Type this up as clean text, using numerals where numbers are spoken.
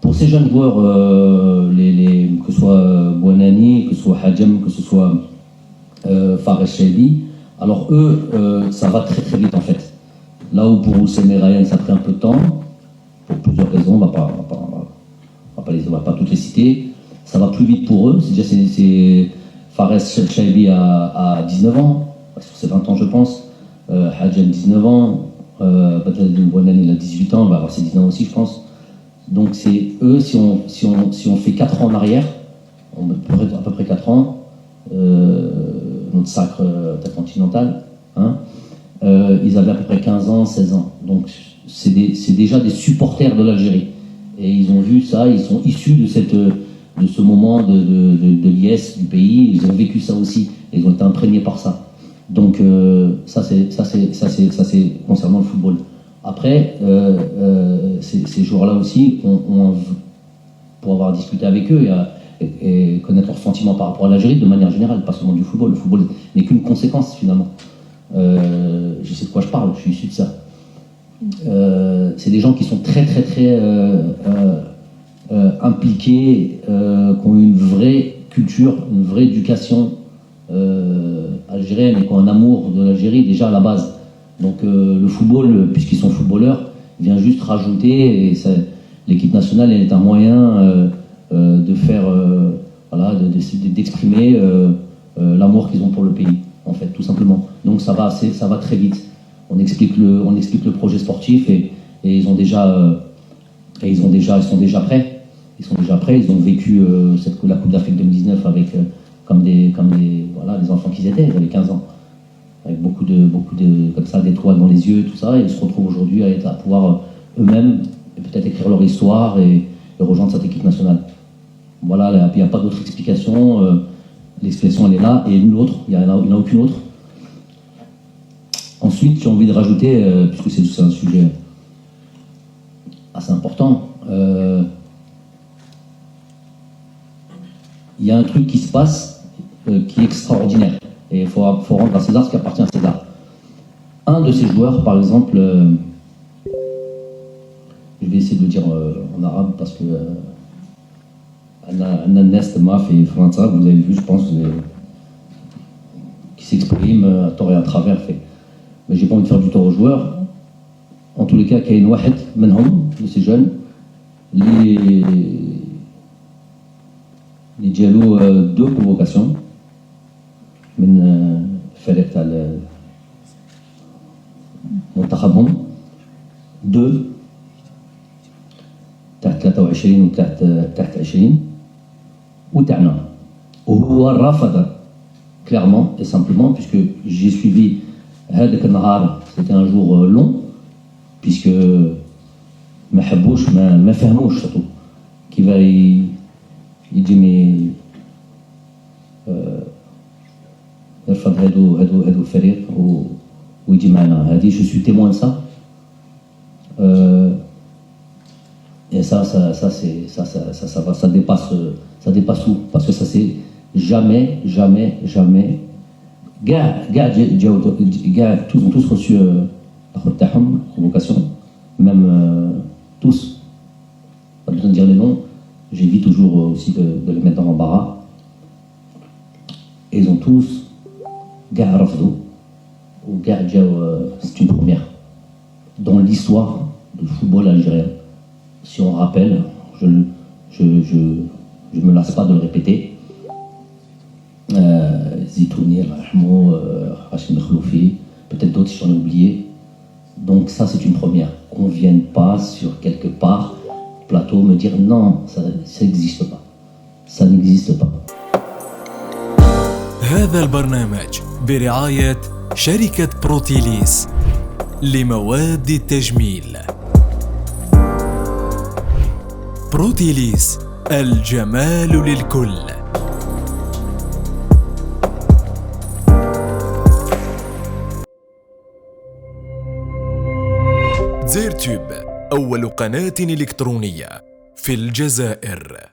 Pour ces jeunes joueurs, que ce soit Bouanani, que ce soit Hadjem, que ce soit Fares Chaibi, alors eux, ça va très très vite en fait. Là où pour Oussem et Ryan, ça a pris un peu de temps, pour plusieurs raisons, on va pas toutes les citer. Ça va plus vite pour eux. C'est Fares Chaibi à 19 ans, sur ses 20 ans je pense. Hadjem 19 ans, Badreddine Bouanani il a 18 ans, il va avoir ses 19 ans aussi je pense. Donc c'est eux, si on fait 4 ans en arrière, à peu près 4 ans, notre sacre intercontinental, hein, ils avaient à peu près 15 ans, 16 ans. Donc c'est déjà des supporters de l'Algérie. Et ils ont vu ça, ils sont issus de ce moment de liesse du pays, ils ont vécu ça aussi, et ils ont été imprégnés par ça. Donc ça c'est concernant le football. Après, ces joueurs-là aussi, pour avoir discuté avec eux et connaître leurs sentiments par rapport à l'Algérie de manière générale, pas seulement du football. Le football n'est qu'une conséquence finalement. Je sais de quoi je parle, je suis issu de ça. C'est des gens qui sont très très très impliqués, qui ont une vraie culture, une vraie éducation algérienne et qui ont un amour de l'Algérie déjà à la base. Donc le football, puisqu'ils sont footballeurs, vient juste rajouter, et l'équipe nationale est un moyen de faire, d'exprimer l'amour qu'ils ont pour le pays, en fait, tout simplement. Donc ça va très vite. On explique le projet sportif et ils sont déjà prêts. Ils ont vécu la Coupe d'Afrique 2019 avec comme des enfants qu'ils étaient, ils avaient 15 ans. Avec beaucoup de comme ça d'étoiles dans les yeux, tout ça, et ils se retrouvent aujourd'hui à pouvoir eux-mêmes peut-être écrire leur histoire et rejoindre cette équipe nationale. Voilà, il n'y a pas d'autre explication. L'expression elle est là, et l'autre, il n'y en a aucune autre. Ensuite, j'ai envie de rajouter, puisque c'est un sujet assez important, il y a un truc qui se passe qui est extraordinaire. Et il faut rendre à César ce qui appartient à César. Un de ces joueurs, par exemple, je vais essayer de le dire en arabe parce que Nest Maf et Franza, vous avez vu, je pense, qui s'exprime à tort et à travers. Mais j'ai pas envie de faire du tort aux joueurs. En tous les cas, Kain Wahed Menhom, de ces jeunes, les dialogues deux convocations. من الفريق تاع منتخبهم 2 تحت 23 وتحت 20 وتاعنا وهو رفض clairement et simplement puisque j'ai suivi هذاك النهار. C'était un jour long puisque ما حبوش ما فهموش surtout كيف يجي يرفض هادو الفريق ويجي معنا. هذه je suis témoin de ça. Et ça dépasse tout parce que ça c'est jamais tous ont tous reçu la convocation, même tous, pas besoin de dire les noms, j'évite toujours aussi de les mettre dans l'embarras. Et ils ont tous c'est une première dans l'histoire du football algérien. Si on rappelle, je me lasse pas de le répéter, Zitouni, Rahmo, Hachim Khloufi, peut-être d'autres si j'en ai oublié. Donc ça c'est une première. Qu'on ne vienne pas sur quelque part plateau me dire non, ça n'existe pas. Ça n'existe pas. هذا البرنامج برعاية شركة بروتيليس لمواد التجميل. بروتيليس، الجمال للكل. زيرتوب، أول قناة إلكترونية في الجزائر.